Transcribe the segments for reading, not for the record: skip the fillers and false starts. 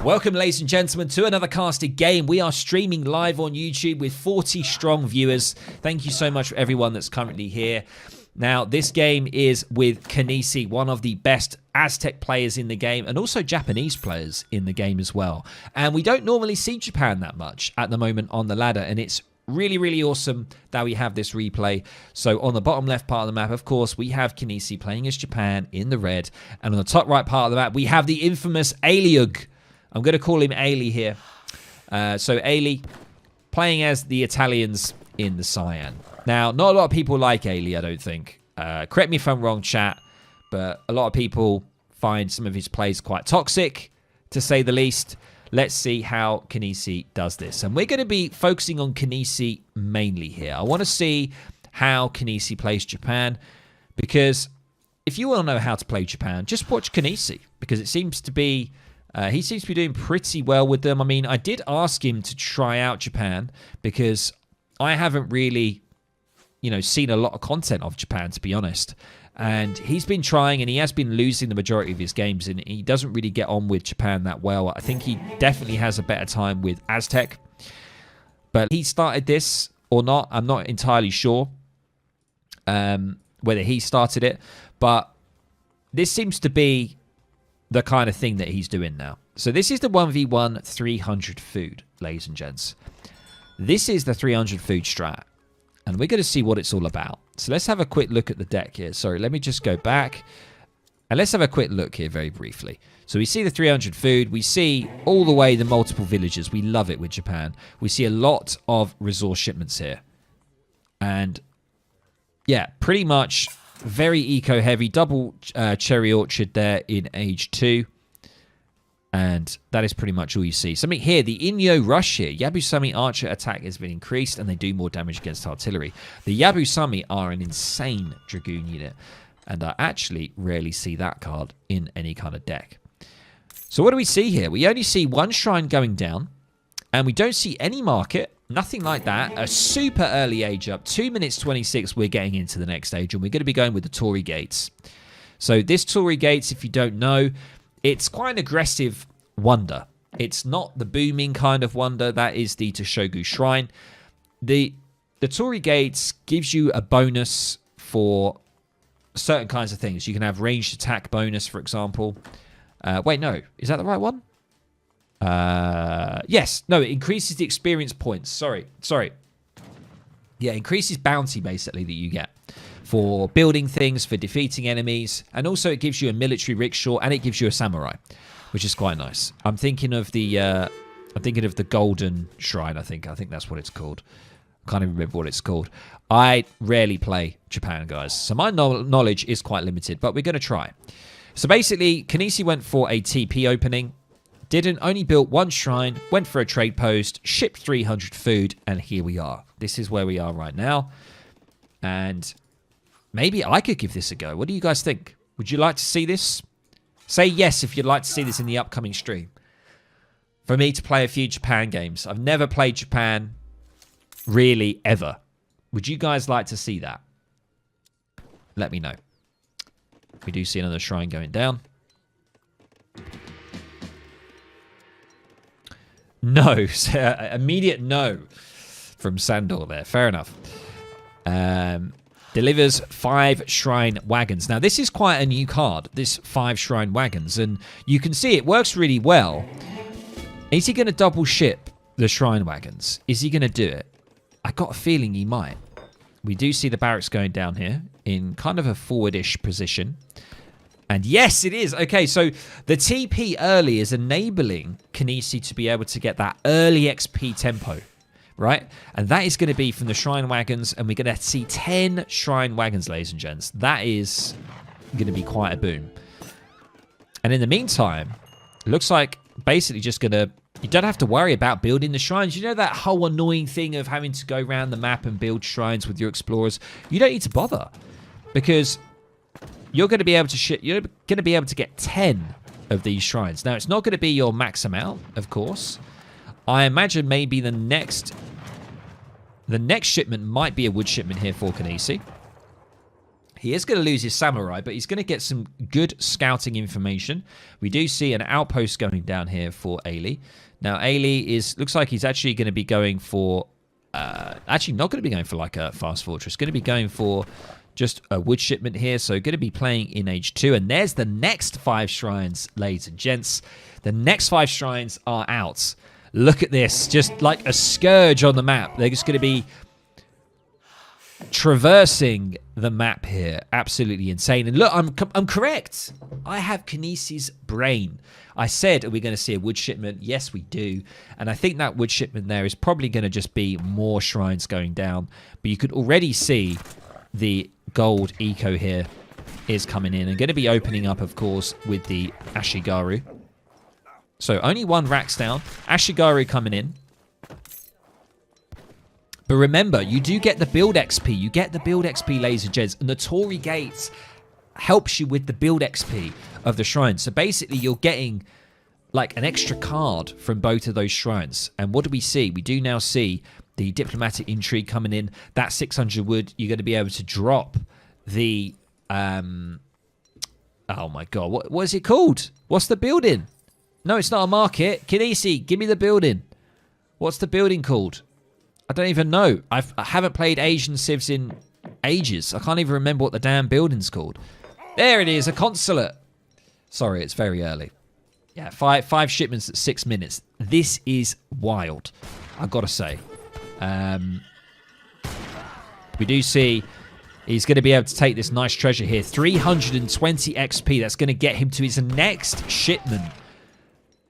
Welcome, ladies and gentlemen, to another casted game. We are streaming live on YouTube with 40 strong viewers. Thank you so much for everyone that's currently here. Now, this game is with Kynesie, one of the best Aztec players in the game, and also Japanese players in the game as well. And we don't normally see Japan that much at the moment on the ladder, and it's really, really awesome that we have this replay. So on the bottom left part of the map, of course, we have Kynesie playing as Japan in the red. And on the top right part of the map, we have the infamous Aliug. I'm going to call him Ali here. So Ali playing as the Italians in the cyan. Now, not a lot of people like Ali, I don't think. Correct me if I'm wrong, chat, but a lot of people find some of his plays quite toxic, to say the least. Let's see how Kynesie does this. And we're going to be focusing on Kynesie mainly here. I want to see how Kynesie plays Japan, because if you want to know how to play Japan, just watch Kynesie, because it seems to be... he seems to be doing pretty well with them. I mean, I did ask him to try out Japan because I haven't really, seen a lot of content of Japan, to be honest. And he's been trying, and he has been losing the majority of his games, and he doesn't really get on with Japan that well. I think he definitely has a better time with Aztec. But he started this or not, I'm not entirely sure whether he started it. But this seems to be the kind of thing that he's doing now. So this is the 1v1 300 food, ladies and gents. This is the 300 food strat, and we're going to see what it's all about. So let's have a quick look at the deck here. Sorry, let me just go back, and let's have a quick look here very briefly. So we see the 300 food. We see all the way the multiple villages. We love it with Japan. We see a lot of resource shipments here. And yeah, pretty much very eco-heavy. Double cherry orchard there in age 2. And that is pretty much all you see. Something here, the Inyo Rush here. Yabusami Archer attack has been increased, and they do more damage against artillery. The Yabusami are an insane Dragoon unit, and I actually rarely see that card in any kind of deck. So what do we see here? We only see one shrine going down, and we don't see any market. Nothing like that. A super early age up. 2 minutes 26, we're getting into the next stage, and we're going to be going with the Torii Gates. So this Torii Gates, if you don't know, it's quite an aggressive wonder. It's not the booming kind of wonder. That is the Toshogu Shrine. The Torii Gates gives you a bonus for certain kinds of things. You can have ranged attack bonus, for example. Wait, no. Is that the right one? Yes. No, it increases the experience points. Sorry. Yeah, increases bounty, basically, that you get for building things, for defeating enemies, and also it gives you a military rickshaw, and it gives you a samurai, which is quite nice. I'm thinking of the Golden Shrine. I think that's what it's called. I can't even remember what it's called. I rarely play Japan, guys, so my knowledge is quite limited, but we're going to try. So basically, Kynesie went for a TP opening, only built one shrine, went for a trade post, shipped 300 food, and here we are. This is where we are right now, and maybe I could give this a go. What do you guys think? Would you like to see this? Say yes if you'd like to see this in the upcoming stream. For me to play a few Japan games. I've never played Japan, really, ever. Would you guys like to see that? Let me know. We do see another shrine going down. No. Immediate no from Sandor there. Fair enough. Delivers 5 shrine wagons. Now, this is quite a new card, this 5 shrine wagons, and you can see it works really well. Is he going to double ship the shrine wagons? Is he going to do it? I got a feeling he might. We do see the barracks going down here in kind of a forwardish position. And yes, it is. Okay, so the TP early is enabling Kynesie to be able to get that early XP tempo. Right? And that is going to be from the shrine wagons, and we're going to see 10 shrine wagons, ladies and gents. That is going to be quite a boom. And in the meantime, it looks like basically just going to... You don't have to worry about building the shrines. You know that whole annoying thing of having to go around the map and build shrines with your explorers? You don't need to bother, because you're going to be able to you're going to be able to get 10 of these shrines. Now, it's not going to be your max amount, of course. I imagine maybe the next shipment might be a wood shipment here for Kynesie. He is going to lose his samurai, but he's going to get some good scouting information. We do see an outpost going down here for Ailey. Now, Ailey looks like he's actually going to be going for... actually, not going to be going for like a fast fortress. Going to be going for just a wood shipment here. So, going to be playing in age 2. And there's the next 5 shrines, ladies and gents. The next 5 shrines are out. Look at this. Just like a scourge on the map. They're just going to be traversing the map here. Absolutely insane. And look, I'm correct. I have Kynesie's brain. I said, are we going to see a wood shipment? Yes, we do. And I think that wood shipment there is probably going to just be more shrines going down. But you could already see the gold eco here is coming in and going to be opening up, of course, with the Ashigaru. So only 1 racks down. Ashigaru coming in. But remember, you do get the build XP. You get the build XP, ladies and gents. And the Torii Gates helps you with the build XP of the shrines. So basically, you're getting like an extra card from both of those shrines. And what do we see? We do now see the Diplomatic Intrigue coming in. That 600 wood, you're going to be able to drop the... oh my god, what is it called? What's the building? No, it's not a market. Kynesie, give me the building. What's the building called? I don't even know. I haven't played Asian Civs in ages. I can't even remember what the damn building's called. There it is, a consulate. Sorry, it's very early. Yeah, five shipments at 6 minutes. This is wild, I've got to say. We do see he's going to be able to take this nice treasure here. 320 XP. That's going to get him to his next shipment.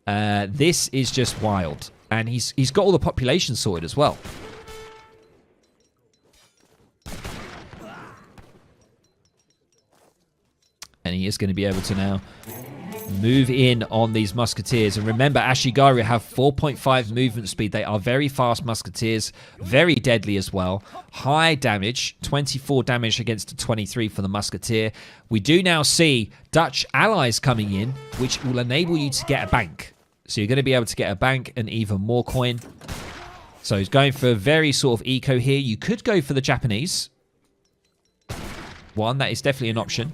This is just wild. And he's got all the population sorted as well. And he is going to be able to now move in on these musketeers. And remember, Ashigaru have 4.5 movement speed. They are very fast musketeers. Very deadly as well. High damage. 24 damage against a 23 for the musketeer. We do now see Dutch allies coming in, which will enable you to get a bank. So you're going to be able to get a bank and even more coin. So he's going for a very sort of eco here. You could go for the Japanese one. That is definitely an option.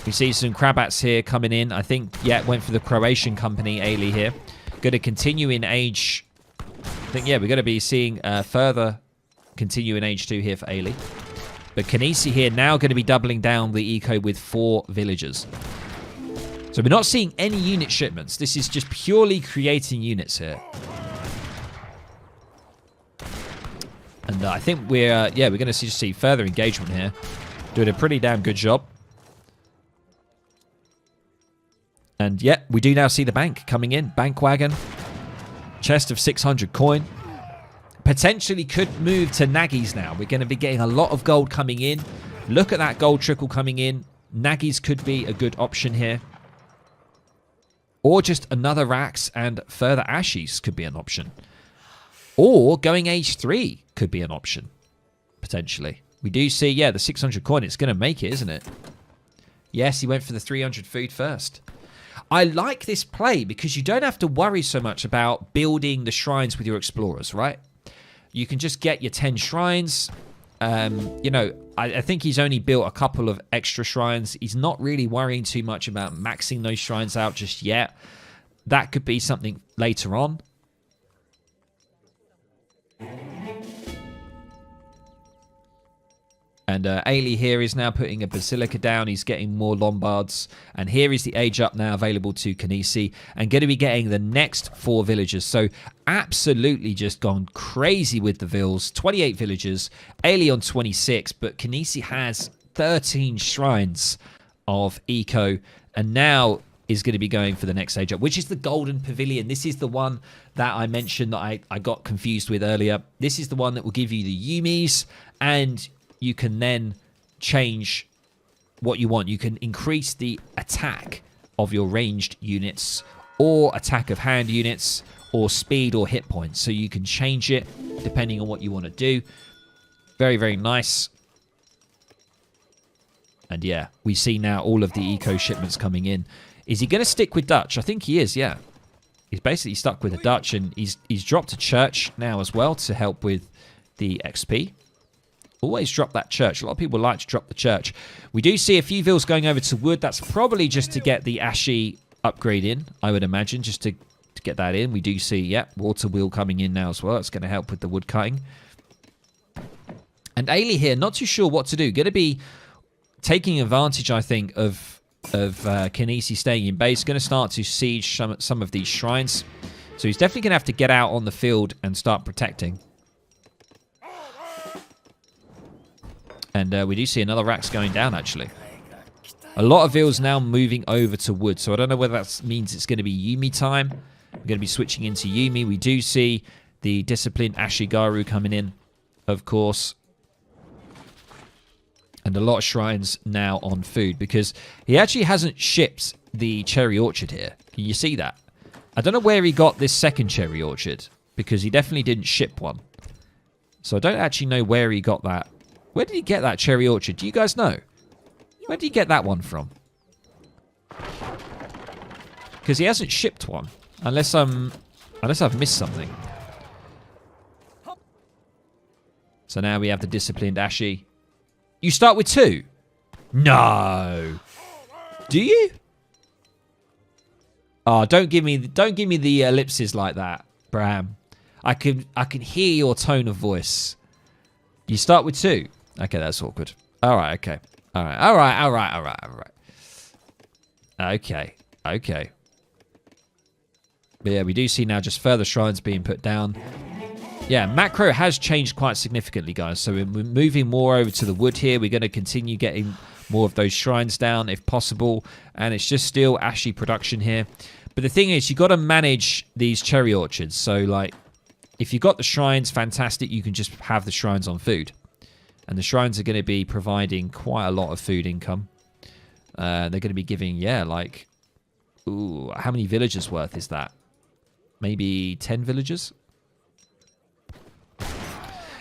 We see some Krabats here coming in. I think, yeah, went for the Croatian company, Ailey here. Going to continue in age... I think, yeah, we're going to be seeing further continue in age 2 here for Ailey. But Kynesie here now going to be doubling down the eco with 4 villagers. So we're not seeing any unit shipments. This is just purely creating units here. And I think we're going to see further engagement here. Doing a pretty damn good job. And yeah, we do now see the bank coming in. Bank wagon. Chest of 600 coin. Potentially could move to Nagis now. We're going to be getting a lot of gold coming in. Look at that gold trickle coming in. Nagis could be a good option here. Or just another Rax and further Ashies could be an option. Or going age 3 could be an option. Potentially. We do see, yeah, the 600 coin. It's going to make it, isn't it? Yes, he went for the 300 food first. I like this play because you don't have to worry so much about building the shrines with your explorers, right? You can just get your 10 shrines. You know, I think he's only built a couple of extra shrines. He's not really worrying too much about maxing those shrines out just yet. That could be something later on. And Ailey here is now putting a Basilica down. He's getting more Lombards. And here is the age up now available to Kynesie. And going to be getting the next 4 villagers. So absolutely just gone crazy with the vills. 28 villagers. Ailey on 26. But Kynesie has 13 shrines of eco. And now is going to be going for the next age up, which is the Golden Pavilion. This is the one that I mentioned that I got confused with earlier. This is the one that will give you the Yumis, and you can then change what you want. You can increase the attack of your ranged units, or attack of hand units, or speed or hit points. So you can change it depending on what you want to do. Very, very nice. And yeah, we see now all of the eco shipments coming in. Is he going to stick with Dutch? I think he is, yeah. He's basically stuck with the Dutch, and he's dropped a church now as well to help with the XP. Always drop that church. A lot of people like to drop the church. We do see a few vills going over to wood. That's probably just to get the ashy upgrade in, I would imagine, just to get that in. We do see, yeah, water wheel coming in now as well. It's going to help with the wood cutting. And Ailey here, not too sure what to do. Going to be taking advantage, I think, of Kynesie staying in base. Going to start to siege some of these shrines. So he's definitely going to have to get out on the field and start protecting. And we do see another Rax going down, actually. A lot of vills now moving over to wood. So I don't know whether that means it's going to be Yuumi time. We're going to be switching into Yuumi. We do see the disciplined Ashigaru coming in, of course. And a lot of shrines now on food because he actually hasn't shipped the cherry orchard here. Can you see that? I don't know where he got this second cherry orchard because he definitely didn't ship one. So I don't actually know where he got that. Where did he get that cherry orchard? Do you guys know? Where did he get that one from? Because he hasn't shipped one. Unless I've missed something. So now we have the disciplined Ashi. You start with 2? No. Do you? Oh, don't give me the ellipses like that, Bram. I can hear your tone of voice. You start with 2. Okay, that's awkward. All right, okay. All right. Okay. But yeah, we do see now just further shrines being put down. Yeah, macro has changed quite significantly, guys. So we're moving more over to the wood here. We're going to continue getting more of those shrines down if possible. And it's just still ashy production here. But the thing is, you got to manage these cherry orchards. So, like, if you got the shrines, fantastic. You can just have the shrines on food. And the shrines are going to be providing quite a lot of food income. They're going to be giving, yeah, like... Ooh, how many villagers worth is that? Maybe 10 villagers?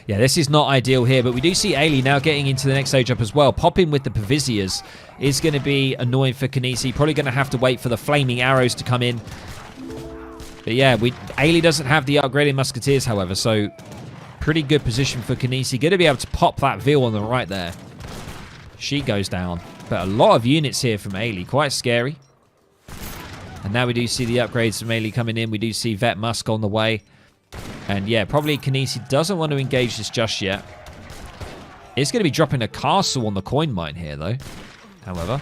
Yeah, this is not ideal here, but we do see Ailey now getting into the next stage up as well. Popping with the Pavisias is going to be annoying for Kynesie. Probably going to have to wait for the flaming arrows to come in. But yeah, Ailey doesn't have the upgraded musketeers, however, so pretty good position for Kynesie. Going to be able to pop that veal on the right there. She goes down. But a lot of units here from Ailey. Quite scary. And now we do see the upgrades from Ailey coming in. We do see Vet Musk on the way. And yeah, probably Kynesie doesn't want to engage this just yet. It's going to be dropping a castle on the coin mine here, though. However.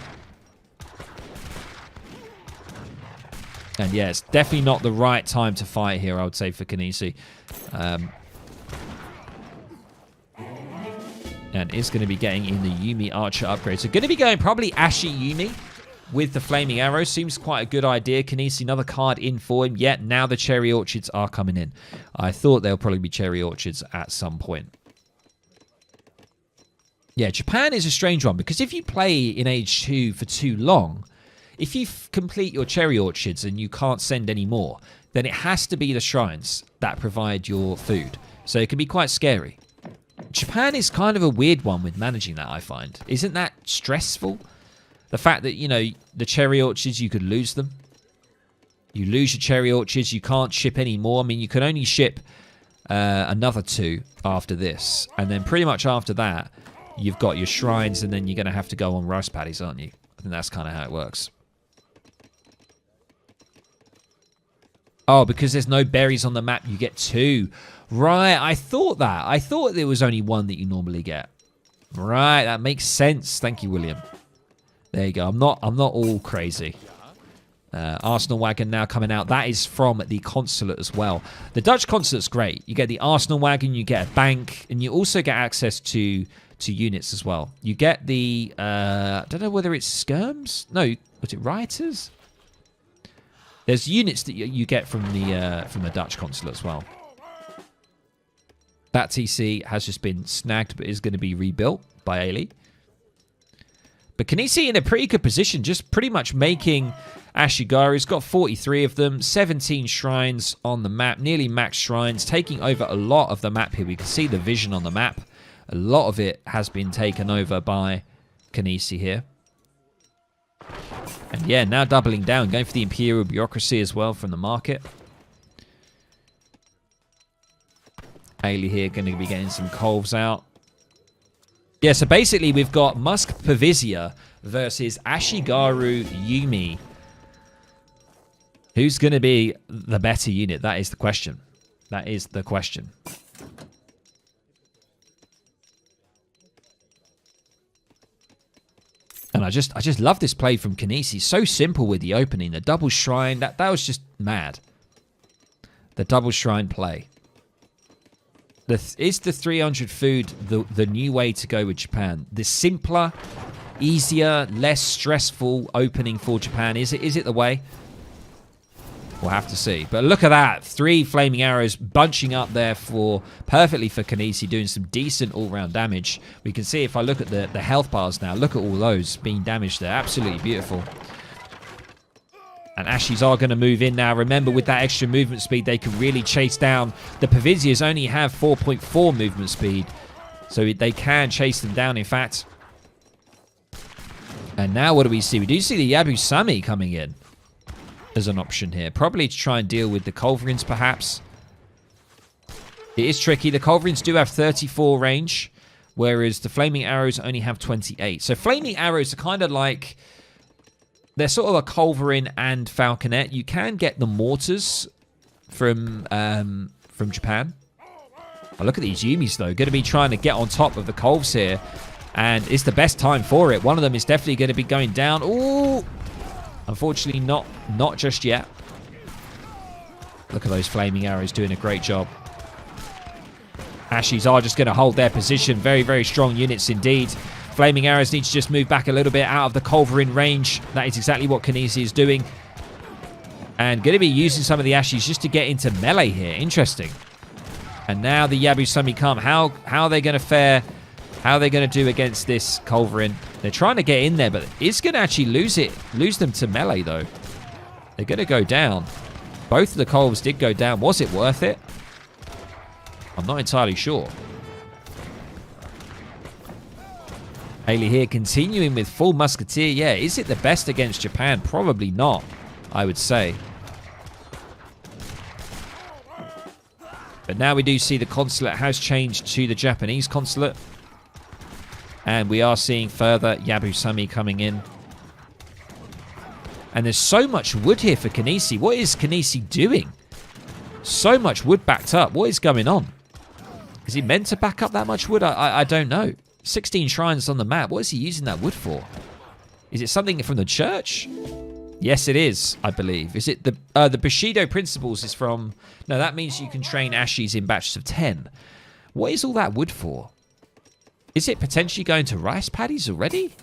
And yeah, it's definitely not the right time to fight here, I would say, for Kynesie. And it's going to be getting in the Yuumi Archer upgrade. So going to be going probably Ashy Yuumi with the Flaming Arrow. Seems quite a good idea. Kynesie, another card in for him. Yet now the Cherry Orchards are coming in. I thought there'll probably be Cherry Orchards at some point. Yeah, Japan is a strange one because if you play in Age 2 for too long, if you complete your Cherry Orchards and you can't send any more, then it has to be the shrines that provide your food. So it can be quite scary. Japan is kind of a weird one with managing that, I find. Isn't that stressful? The fact that, you know, the cherry orchards, you could lose them. You lose your cherry orchards, you can't ship any more. I mean, you can only ship another 2 after this. And then pretty much after that, you've got your shrines, and then you're going to have to go on rice paddies, aren't you? I think that's kind of how it works. Oh, because there's no berries on the map, you get 2. Right, I thought that. I thought there was only 1 that you normally get. Right, that makes sense. Thank you, William. There you go. I'm not all crazy. Arsenal wagon now coming out. That is from the consulate as well. The Dutch consulate's great. You get the Arsenal wagon, you get a bank, and you also get access to units as well. You get the I don't know whether it's skirms. No, was it rioters? There's units that you get from the Dutch consulate as well. That TC has just been snagged, but is going to be rebuilt by Ailey. But Kynesie in a pretty good position, just pretty much making Ashigaru. He's got 43 of them, 17 shrines on the map, nearly max shrines, taking over a lot of the map here. We can see the vision on the map. A lot of it has been taken over by Kynesie here. And yeah, now doubling down, going for the Imperial Bureaucracy as well from the market. Ailey here going to be getting some colves out. Yeah, so basically we've got Musk Pavizia versus Ashigaru Yumi. Who's going to be the better unit? That is the question. That is the question. And I just love this play from Kynesie. So simple with the opening. The double shrine, that was just mad. The double shrine play. Is the 300 food the new way to go with Japan? The simpler, easier, less stressful opening for Japan. Is it the way? We'll have to see. But look at that. 3 flaming arrows bunching up there perfectly for Kynesie, doing some decent all-round damage. We can see if I look at the health bars now. Look at all those being damaged there. Absolutely beautiful. And Ashies are going to move in now. Remember, with that extra movement speed, they can really chase down. The Pavizias only have 4.4 movement speed, so they can chase them down, in fact. And now what do we see? We do see the Yabusame coming in as an option here. Probably to try and deal with the Culverins, perhaps. It is tricky. The Culverins do have 34 range, whereas the Flaming Arrows only have 28. So Flaming Arrows are kind of like... They're sort of a Culverin and Falconet. You can get the mortars from Japan. Oh, look at these Yumis, though. Going to be trying to get on top of the Culves here. And it's the best time for it. One of them is definitely going to be going down. Ooh! Unfortunately, not just yet. Look at those Flaming Arrows doing a great job. Ashies are just going to hold their position. Very, very strong units indeed. Flaming Arrows need to just move back a little bit out of the Culverin range. That is exactly what Kynesie is doing. And going to be using some of the Ashies just to get into melee here. Interesting. And now the Yabusame come. How are they going to fare? How are they going to do against this Culverin? They're trying to get in there, but it's going to actually lose them to melee, though. They're going to go down. Both of the Culves did go down. Was it worth it? I'm not entirely sure. Haley here continuing with full musketeer. Yeah, is it the best against Japan? Probably not, I would say. But now we do see the consulate has changed to the Japanese consulate. And we are seeing further Yabusame coming in. And there's so much wood here for Kynesie. What is Kynesie doing? So much wood backed up. What is going on? Is he meant to back up that much wood? I don't know. 16 shrines on the map. What is he using that wood for? Is it something from the church? Yes, it is, I believe. Is it the Bushido Principles is from... No, that means you can train Ashies in batches of 10. What is all that wood for? Is it potentially going to rice paddies already?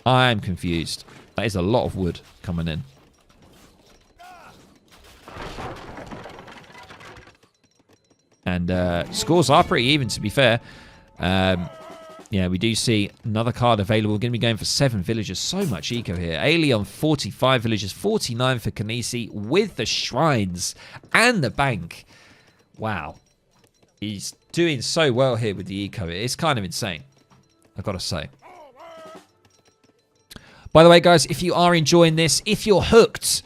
I'm confused. That is a lot of wood coming in. And scores are pretty even, to be fair. Yeah, we do see another card available. We're going to be going for 7 villagers. So much eco here. Ailey on 45 villagers, 49 for Kynesie with the shrines and the bank. Wow. He's doing so well here with the eco. It's kind of insane, I've got to say. By the way, guys, if you are enjoying this, if you're hooked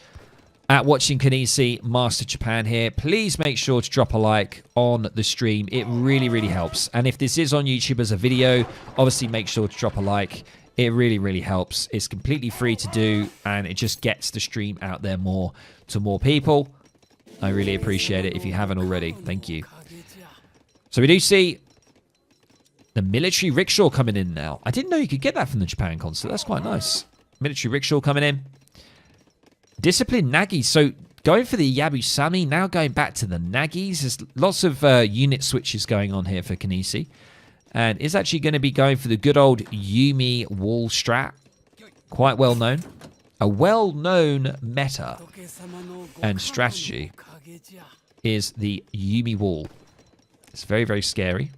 at watching Kynesie Master Japan here, please make sure to drop a like on the stream. It really, really helps. And if this is on YouTube as a video, obviously make sure to drop a like. It really, really helps. It's completely free to do, and it just gets the stream out there more to more people. I really appreciate it if you haven't already. Thank you. So we do see the military rickshaw coming in now. I didn't know you could get that from the Japan consulate. That's quite nice. Military rickshaw coming in. Discipline Nagis. So going for the Yabusame, now going back to the Nagis. There's lots of unit switches going on here for Kynesie. And is actually going to be going for the good old Yumi wall strat. Quite well known. A well-known meta and strategy is the Yumi wall. It's very, very scary.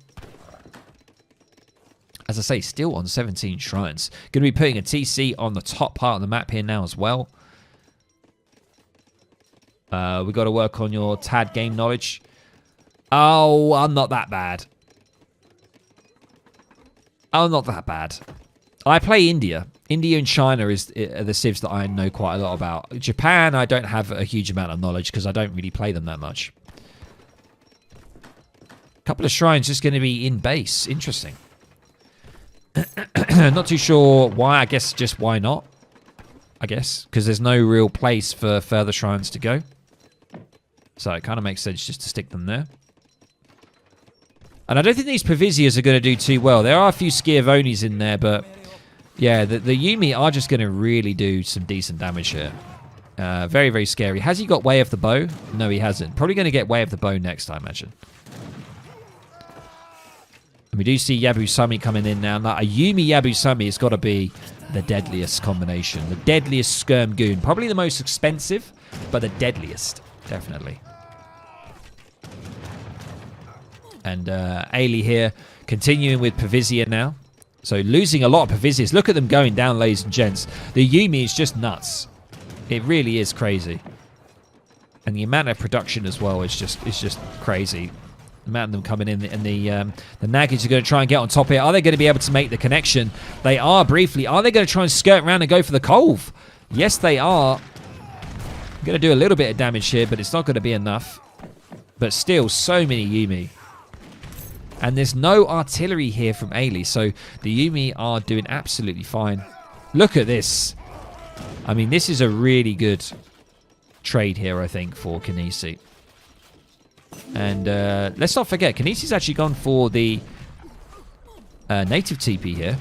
As I say, still on 17 shrines. Going to be putting a TC on the top part of the map here now as well. We've got to work on your TAD game knowledge. Oh, I'm not that bad. I'm not that bad. I play India. India and China are the civs that I know quite a lot about. Japan, I don't have a huge amount of knowledge because I don't really play them that much. A couple of shrines just going to be in base. Interesting. Not too sure why. I guess just why not? I guess because there's no real place for further shrines to go. So it kind of makes sense just to stick them there. And I don't think these Pavisias are going to do too well. There are a few Schiavonis in there, but yeah, the Yuumi are just going to really do some decent damage here. Very, very scary. Has he got Way of the Bow? No, he hasn't. Probably going to get Way of the Bow next, I imagine. And we do see Yabusami coming in now. Now, a Yuumi Yabusami has got to be the deadliest combination. The deadliest Skirm Goon. Probably the most expensive, but the deadliest. Definitely. And Ailey here, continuing with Pavisia now. So losing a lot of Pavisias. Look at them going down, ladies and gents. The Yuumi is just nuts. It really is crazy. And the amount of production as well is just crazy. The amount of them coming in, and the Naggies are going to try and get on top here. Are they going to be able to make the connection? They are briefly. Are they going to try and skirt around and go for the Cove? Yes, they are. Going to do a little bit of damage here, but it's not going to be enough. But still, so many Yuumi. And there's no artillery here from Ailey, so the Yuumi are doing absolutely fine. Look at this. I mean, this is a really good trade here, I think, for Kynesie. And let's not forget, Kynesi's actually gone for the native TP here.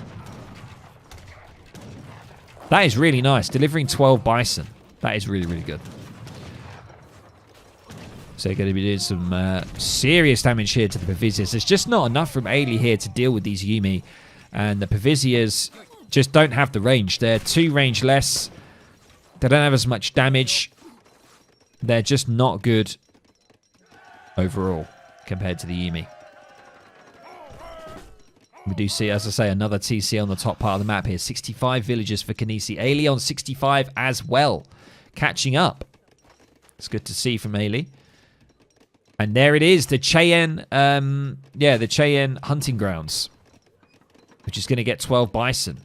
That is really nice. Delivering 12 bison. That is really, really good. So they're going to be doing some serious damage here to the Pavisias. There's just not enough from Ailey here to deal with these Yuumi. And the Pavisias just don't have the range. They're 2 range less. They don't have as much damage. They're just not good overall compared to the Yuumi. We do see, as I say, another TC on the top part of the map here. 65 villagers for Kynesie. Ailey on 65 as well. Catching up. It's good to see from Ailey. And there it is, the Cheyenne, the Cheyenne hunting grounds, which is going to get 12 bison.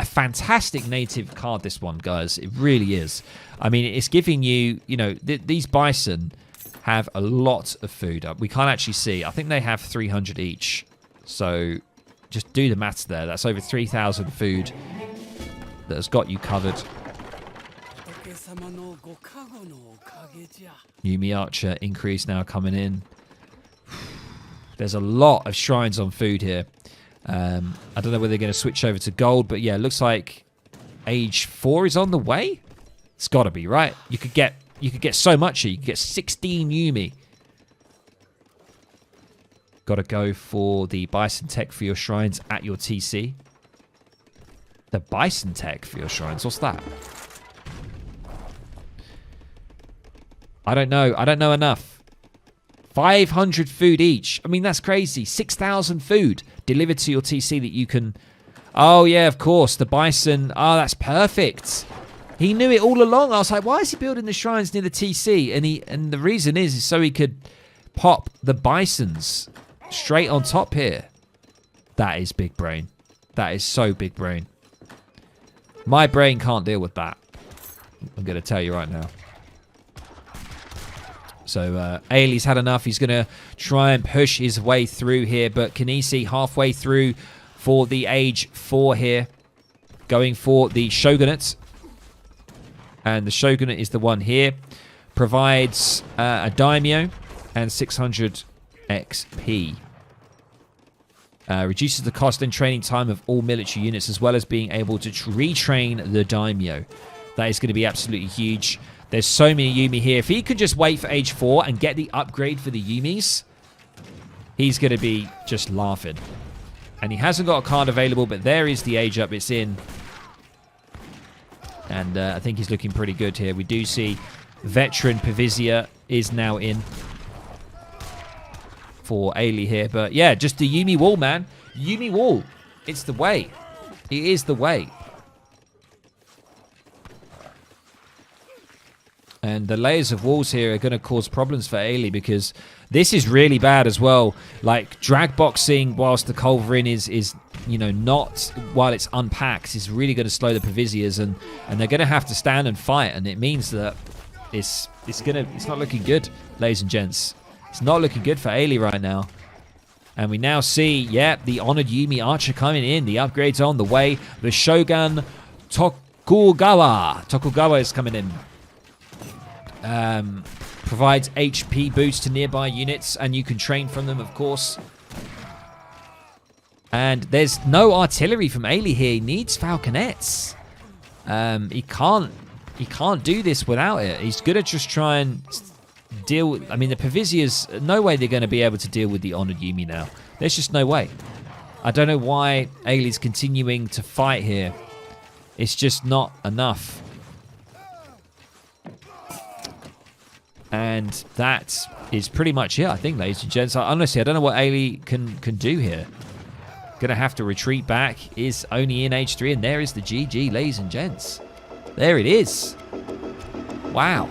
A fantastic native card, this one, guys. It really is. I mean, it's giving you, you know, these bison have a lot of food. We can't actually see. I think they have 300 each. So just do the maths there. That's over 3,000 food that has got you covered. Yuumi Archer increase now coming in. There's a lot of shrines on food here. I don't know whether they're going to switch over to gold, but yeah, it looks like age 4 is on the way. It's got to be, right? You could get so much here. You could get 16 Yuumi. Got to go for the Bison Tech for your shrines at your TC. The Bison Tech for your shrines. What's that? I don't know. I don't know enough. 500 food each. I mean, that's crazy. 6,000 food delivered to your TC that you can... Oh, yeah, of course. The bison. Oh, that's perfect. He knew it all along. I was like, why is he building the shrines near the TC? And the reason is so he could pop the bisons straight on top here. That is big brain. That is so big brain. My brain can't deal with that. I'm going to tell you right now. So Ailey's had enough. He's going to try and push his way through here. But Kynesie halfway through for the age 4 here. Going for the Shogunate. And the Shogunate is the one here. Provides a Daimyo and 600 XP. Reduces the cost and training time of all military units, as well as being able to retrain the Daimyo. That is going to be absolutely huge. There's so many Yuumi here. If he could just wait for age 4 and get the upgrade for the Yuumis, he's going to be just laughing. And he hasn't got a card available, but there is the age up. It's in. And I think he's looking pretty good here. We do see veteran Pavisia is now in for Ailey here. But yeah, just the Yuumi wall, man. Yuumi wall. It's the way. It is the way. And the layers of walls here are going to cause problems for Ailey, because this is really bad as well. Like, drag boxing whilst the culverin is you know, not while it's unpacked, is really going to slow the Pavisias, and they're going to have to stand and fight. And it means that it's not looking good, ladies and gents. It's not looking good for Ailey right now. And we now see, yeah, the Honored Yumi Archer coming in. The upgrade's on the way. The Shogun Tokugawa. Tokugawa is coming in. Provides HP boost to nearby units, and you can train from them, of course. And there's no artillery from Ailey here. He needs falconets. He can't do this without it. He's gonna just try and deal with, I mean, the Pavizias, no way they're going to be able to deal with the Honored Yumi now. There's just no way. I don't know why Ailey's continuing to fight here. It's just not enough. And that is pretty much it, I think, ladies and gents. Honestly, I don't know what Ailey can do here. Gonna have to retreat back. Is only in H3, and there is the GG, ladies and gents. There it is. Wow.